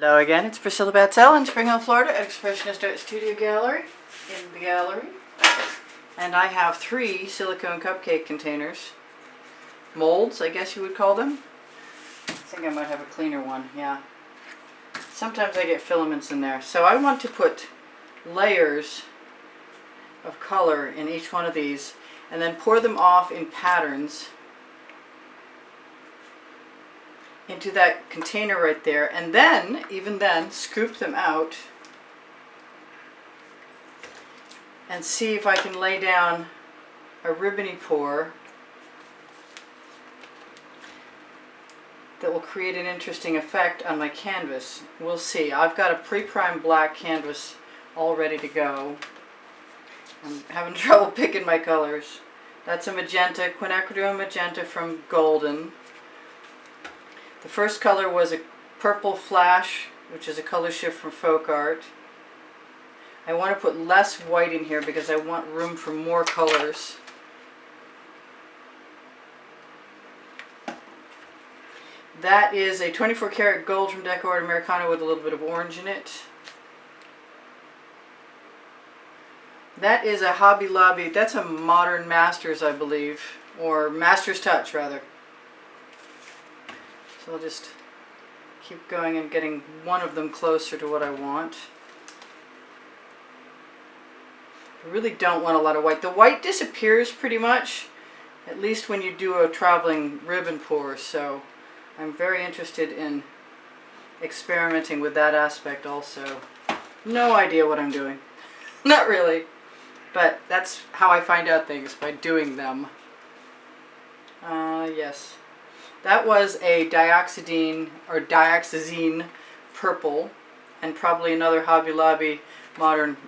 Hello again, it's Priscilla Batzell in Spring Hill, Florida at Expressionist Art Studio Gallery in the gallery. And I have 3 silicone cupcake containers. Molds, I guess you would call them. I think I might have a cleaner one, yeah. Sometimes I get filaments in there. So I want to put layers of color in each one of these and then pour them off in patterns into that container right there, and then, even then, scoop them out and see if I can lay down a ribbony pour that will create an interesting effect on my canvas. We'll see. I've got a pre-primed black canvas all ready to go. I'm having trouble picking my colors. That's a magenta, quinacridone magenta from Golden. The first color was a purple flash, which is a color shift from Folk-Art. I want to put less white in here because I want room for more colors. That is a 24 karat gold from Deco-Art Americana with a little bit of orange in it. That is a Hobby Lobby, that's a Modern Masters, I believe, or Master's Touch rather. So I'll just keep going and getting one of them closer to what I want. I really don't want a lot of white. The white disappears pretty much, at least when you do a traveling ribbon pour, so I'm very interested in experimenting with that aspect also. No idea what I'm doing. Not really, but that's how I find out things, by doing them. Yes. That was a dioxazine purple, and probably another Hobby Lobby Modern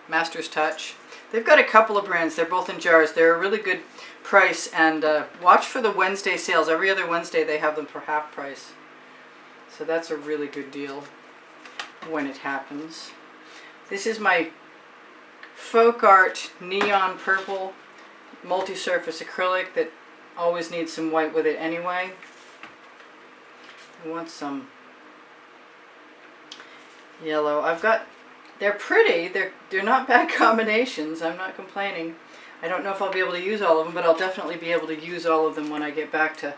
Master's Touch. They've got a couple of brands. They're both in jars. They're a really good price, and watch for the Wednesday sales. Every other Wednesday they have them for half price. So that's a really good deal when it happens. This is my Folk-Art Neon Purple multi-surface acrylic that always needs some white with it anyway. I want some yellow. They're pretty, they're not bad combinations, I'm not complaining. I don't know if I'll be able to use all of them, but I'll definitely be able to use all of them when I get back to,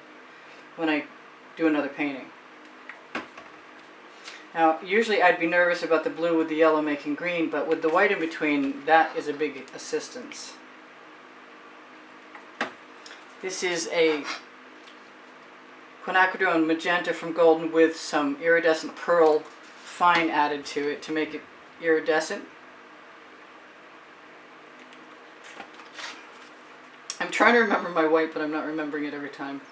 when I do another painting. Now, usually I'd be nervous about the blue with the yellow making green, but with the white in between, that is a big assistance. This is a quinacridone magenta from Golden with some iridescent pearl fine added to it to make it iridescent. I'm trying to remember my white, but I'm not remembering it every time.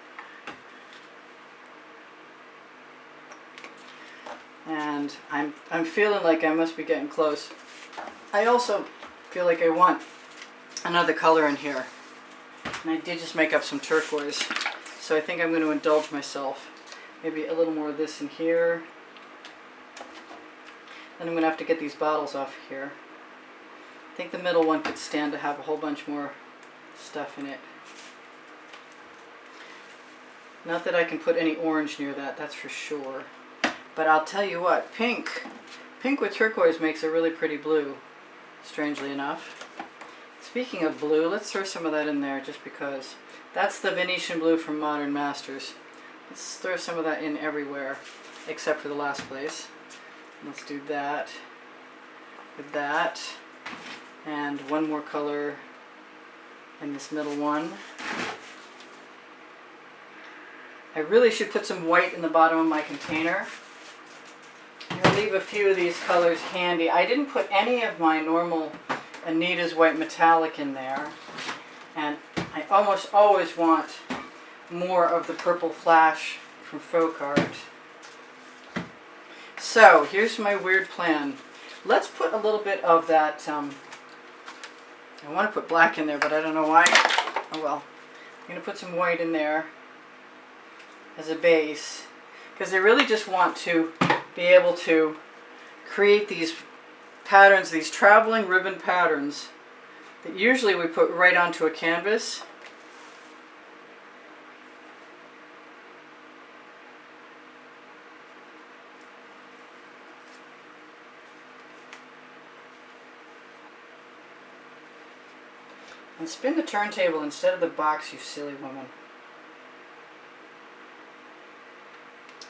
And I'm feeling like I must be getting close. I also feel like I want another color in here. And I did just make up some turquoise, so I think I'm going to indulge myself. Maybe a little more of this in here. Then I'm going to have to get these bottles off here. I think the middle one could stand to have a whole bunch more stuff in it. Not that I can put any orange near that, that's for sure. But I'll tell you what, pink with turquoise makes a really pretty blue, strangely enough. Speaking of blue, let's throw some of that in there just because. That's the Venetian blue from Modern Masters. Let's throw some of that in everywhere except for the last place. Let's do that with that. And one more color in this middle one. I really should put some white in the bottom of my container. I'm going to leave a few of these colors handy. I didn't put any of my normal Anita's white metallic in there, and I almost always want more of the purple flash from Folk-Art. So here's my weird plan. Let's put a little bit of that, I want to put black in there, but I don't know why. Oh well. I'm going to put some white in there as a base, because I really just want to be able to create these patterns, these traveling ribbon patterns that usually we put right onto a canvas. And spin the turntable instead of the box, you silly woman.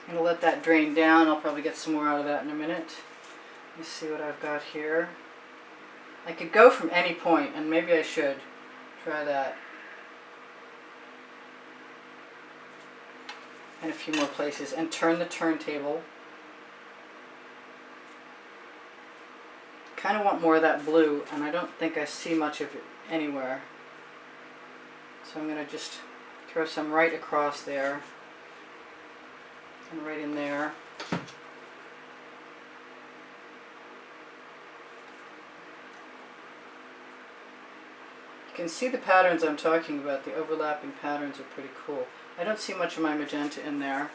I'm going to let that drain down. I'll probably get some more out of that in a minute. Let me see what I've got here. I could go from any point, and maybe I should try that. And a few more places, and turn the turntable. Kind of want more of that blue, and I don't think I see much of it anywhere. So I'm going to just throw some right across there, and right in there. You can see the patterns I'm talking about. The overlapping patterns are pretty cool. I don't see much of my magenta in there.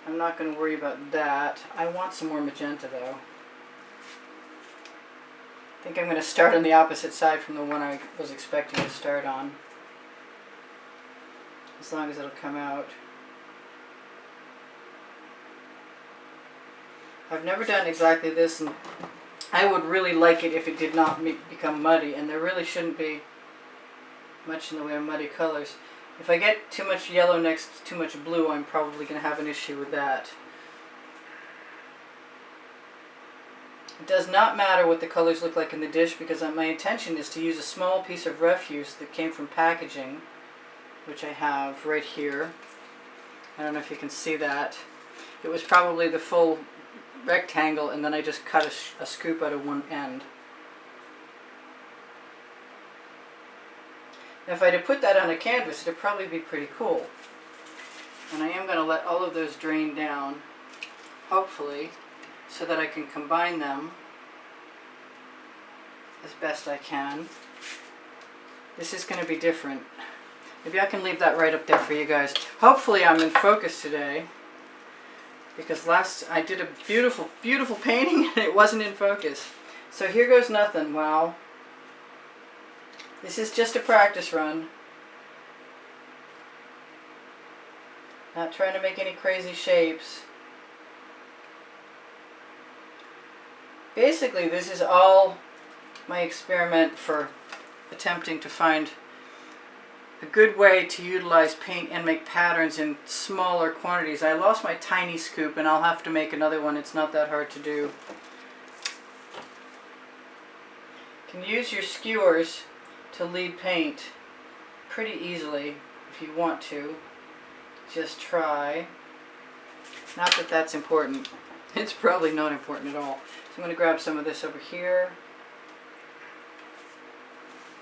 I'm not going to worry about that. I want some more magenta though. I think I'm going to start on the opposite side from the one I was expecting to start on. As long as it'll come out. I've never done exactly this, and I would really like it if it did not become muddy, and there really shouldn't be much in the way of muddy colors. If I get too much yellow next to too much blue, I'm probably going to have an issue with that. It does not matter what the colors look like in the dish, because my intention is to use a small piece of refuse that came from packaging, which I have right here. I don't know if you can see that. It was probably the full rectangle, and then I just cut a scoop out of one end. Now, if I had put that on a canvas, it would probably be pretty cool. And I am going to let all of those drain down, hopefully, so that I can combine them as best I can. This is going to be different. Maybe I can leave that right up there for you guys. Hopefully I'm in focus today, because last I did a beautiful, beautiful painting and it wasn't in focus. So here goes nothing. Wow. This is just a practice run. Not trying to make any crazy shapes. Basically, this is all my experiment for attempting to find a good way to utilize paint and make patterns in smaller quantities. I lost my tiny scoop, and I'll have to make another one. It's not that hard to do. You can use your skewers to lead paint pretty easily if you want to. Just try. Not that that's important. It's probably not important at all. So I'm going to grab some of this over here.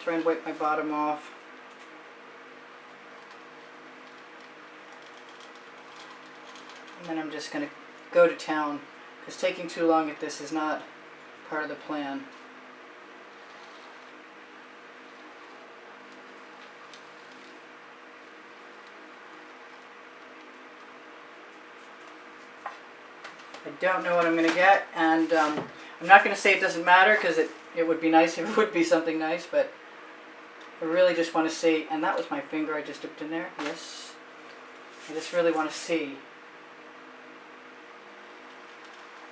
Try and wipe my bottom off. And then I'm just going to go to town, because taking too long at this is not part of the plan. I don't know what I'm going to get, and I'm not going to say it doesn't matter, because it would be nice if it would be something nice, but I really just want to see. And that was my finger I just dipped in there. Yes. I just really want to see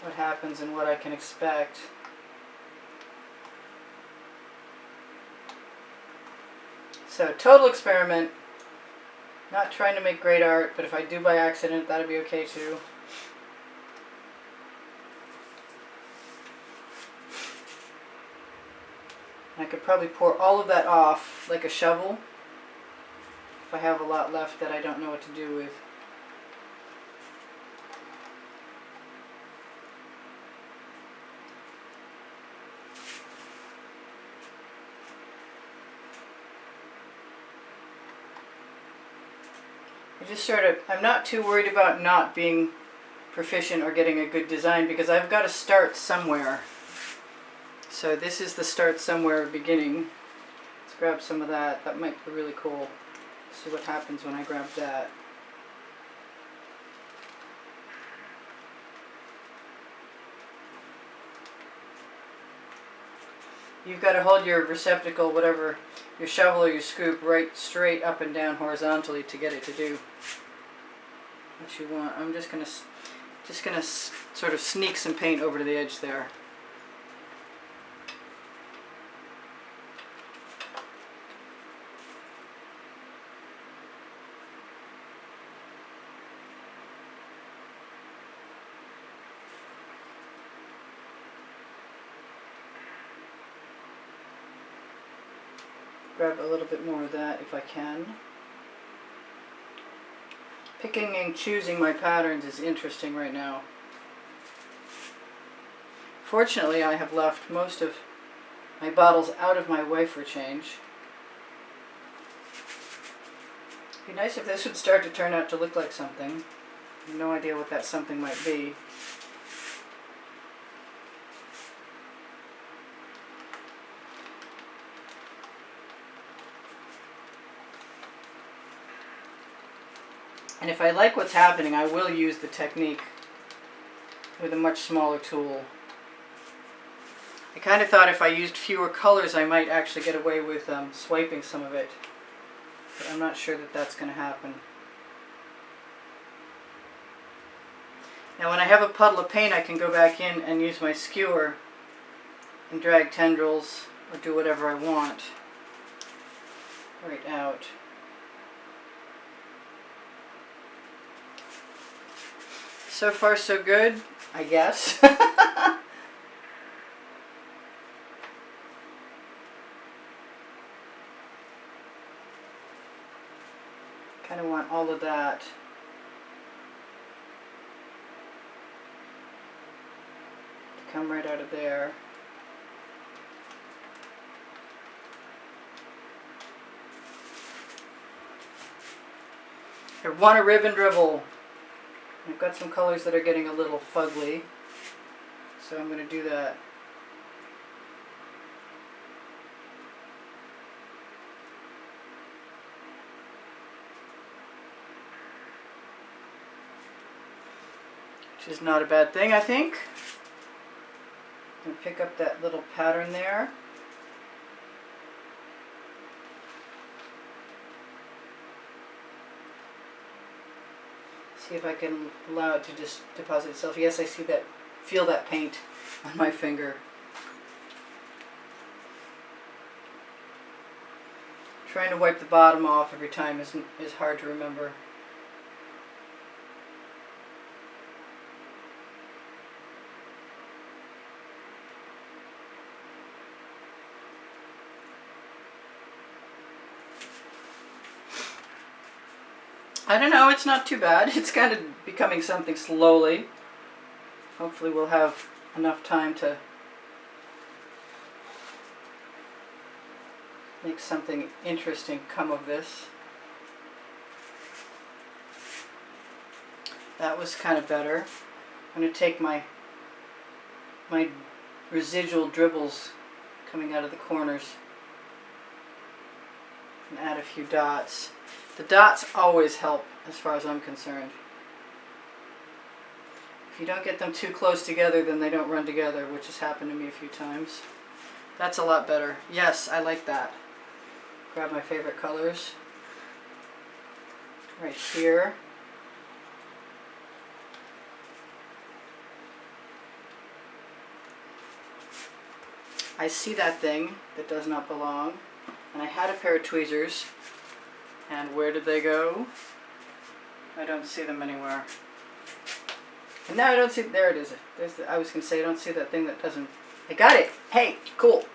what happens and what I can expect. So, total experiment. Not trying to make great art, but if I do by accident, that'd be okay too. I could probably pour all of that off like a shovel if I have a lot left that I don't know what to do with. I'm not too worried about not being proficient or getting a good design, because I've got to start somewhere. So this is the start somewhere beginning. Let's grab some of that. That might be really cool. See what happens when I grab that. You've got to hold your receptacle, whatever, your shovel or your scoop, right straight up and down horizontally to get it to do what you want. I'm just gonna sort of sneak some paint over to the edge there. Grab a little bit more of that if I can. Picking and choosing my patterns is interesting right now. Fortunately, I have left most of my bottles out of my wafer change. It'd be nice if this would start to turn out to look like something. I have no idea what that something might be. And if I like what's happening, I will use the technique with a much smaller tool. I kind of thought if I used fewer colors, I might actually get away with swiping some of it. But I'm not sure that that's going to happen. Now when I have a puddle of paint, I can go back in and use my skewer and drag tendrils or do whatever I want right out. So far so good, I guess. Kind of want all of that. To come right out of there. I want a ribbon dribble. I've got some colors that are getting a little fugly, so I'm going to do that. Which is not a bad thing, I think. And pick up that little pattern there. See if I can allow it to just deposit itself. Yes, I see that, feel that paint on my finger. Trying to wipe the bottom off every time is hard to remember. I don't know, it's not too bad. It's kind of becoming something slowly. Hopefully we'll have enough time to make something interesting come of this. That was kind of better. I'm going to take my residual dribbles coming out of the corners and add a few dots. The dots always help as far as I'm concerned. If you don't get them too close together, then they don't run together, which has happened to me a few times. That's a lot better. Yes, I like that. Grab my favorite colors. Right here. I see that thing that does not belong. And I had a pair of tweezers. And where did they go? I don't see them anywhere. And now I don't see, there it is. I was going to say I don't see that thing that doesn't, I got it. Hey, cool.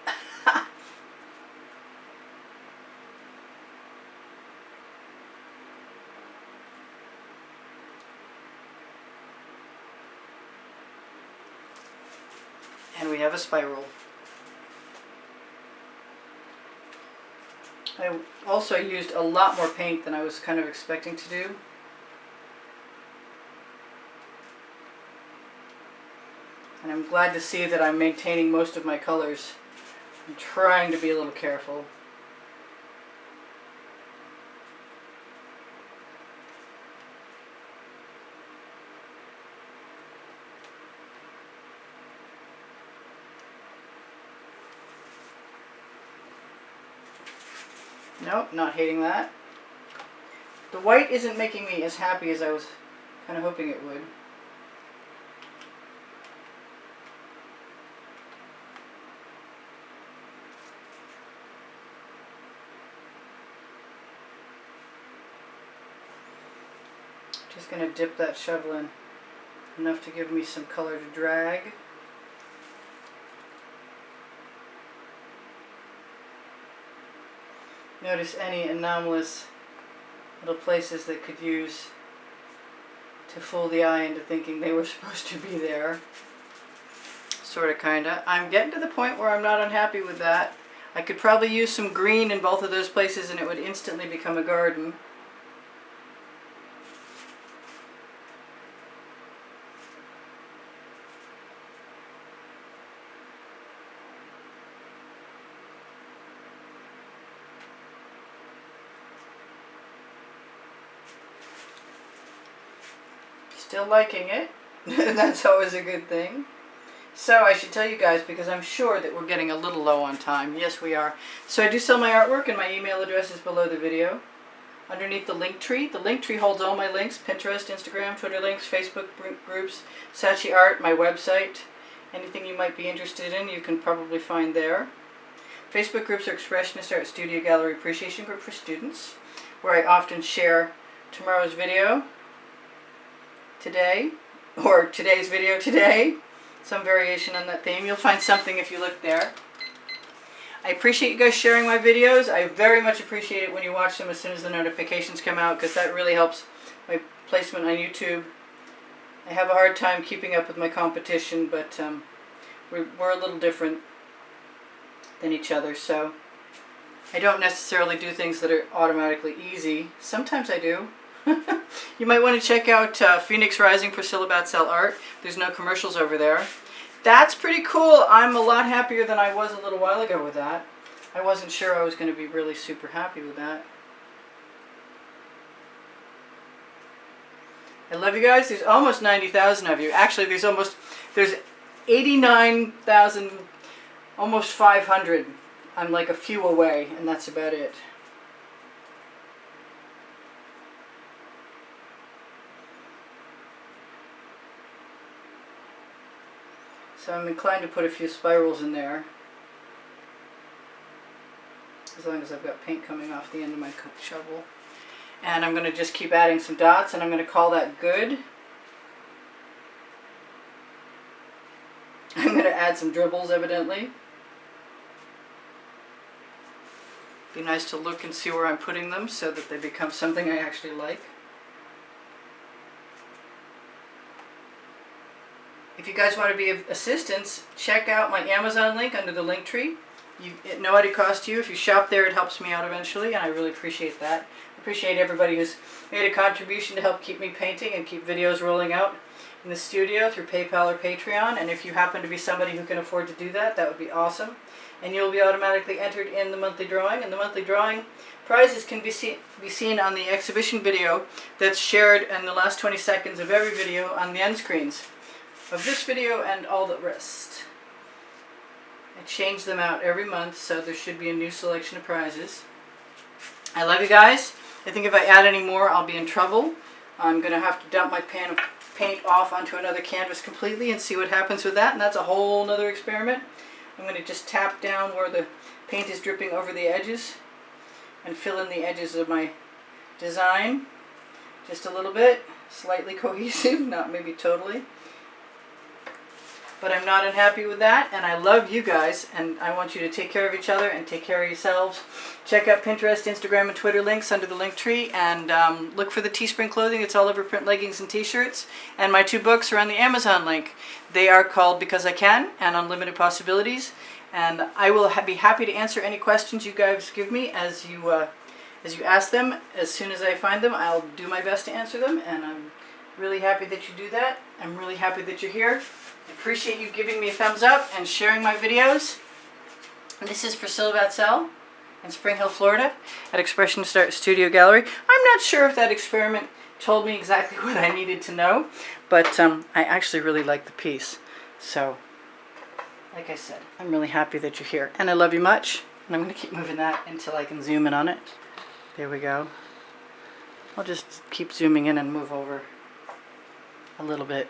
And we have a spiral. I also used a lot more paint than I was kind of expecting to do. And I'm glad to see that I'm maintaining most of my colors. I'm trying to be a little careful. Nope, not hating that. The white isn't making me as happy as I was kind of hoping it would. Just going to dip that shovel in enough to give me some color to drag. notice any anomalous little places that could use to fool the eye into thinking they were supposed to be there. Sort of, kinda. I'm getting to the point where I'm not unhappy with that. I could probably use some green in both of those places and it would instantly become a garden. Still liking it. That's always a good thing. So I should tell you guys, because I'm sure that we're getting a little low on time. Yes, we are. So I do sell my artwork and my email address is below the video. Underneath the link tree. The link tree holds all my links: Pinterest, Instagram, Twitter links, Facebook groups, Saatchi Art, my website. Anything you might be interested in, you can probably find there. Facebook groups are Expressionist Art Studio Gallery Appreciation Group for students, where I often share tomorrow's video today, or today's video today, some variation on that theme. You'll find something if you look there. I appreciate you guys sharing my videos. I very much appreciate it when you watch them as soon as the notifications come out, because that really helps my placement on YouTube. I have a hard time keeping up with my competition, but we're a little different than each other, so I don't necessarily do things that are automatically easy. Sometimes I do. You might want to check out Phoenix Rising Priscilla Batzell Art. There's no commercials over there. That's pretty cool. I'm a lot happier than I was a little while ago with that. I wasn't sure I was going to be really super happy with that. I love you guys. There's almost 90,000 of you. Actually, there's 89,000, almost 500. I'm like a few away, and that's about it. So I'm inclined to put a few spirals in there, as long as I've got paint coming off the end of my shovel. And I'm going to just keep adding some dots, and I'm going to call that good. I'm going to add some dribbles, evidently. Be nice to look and see where I'm putting them so that they become something I actually like. If you guys want to be of assistance, check out my Amazon link under the link tree. At no added cost to you. If you shop there, it helps me out eventually, and I really appreciate that. I appreciate everybody who's made a contribution to help keep me painting and keep videos rolling out in the studio through PayPal or Patreon. And if you happen to be somebody who can afford to do that, that would be awesome. And you'll be automatically entered in the monthly drawing. And the monthly drawing prizes can be seen on the exhibition video that's shared in the last 20 seconds of every video on the end screens of this video and all the rest. I change them out every month, so there should be a new selection of prizes. I love you guys. I think if I add any more, I'll be in trouble. I'm going to have to dump my pan of paint off onto another canvas completely and see what happens with that, and that's a whole nother experiment. I'm going to just tap down where the paint is dripping over the edges and fill in the edges of my design just a little bit, slightly cohesive, not maybe totally. But I'm not unhappy with that, and I love you guys, and I want you to take care of each other and take care of yourselves. Check out Pinterest, Instagram, and Twitter links under the link tree, and look for the Teespring clothing. It's all over print leggings and t-shirts. And my 2 books are on the Amazon link. They are called Because I Can and Unlimited Possibilities. And I will be happy to answer any questions you guys give me as you ask them. As soon as I find them, I'll do my best to answer them, and I'm really happy that you do that. I'm really happy that you're here. I appreciate you giving me a thumbs up and sharing my videos. And this is Priscilla Batzell in Spring Hill, Florida at Expressionist Art Studio Gallery. I'm not sure if that experiment told me exactly what I needed to know, but I actually really like the piece. So, like I said, I'm really happy that you're here. And I love you much. And I'm going to keep moving that until I can zoom in on it. There we go. I'll just keep zooming in and move over a little bit.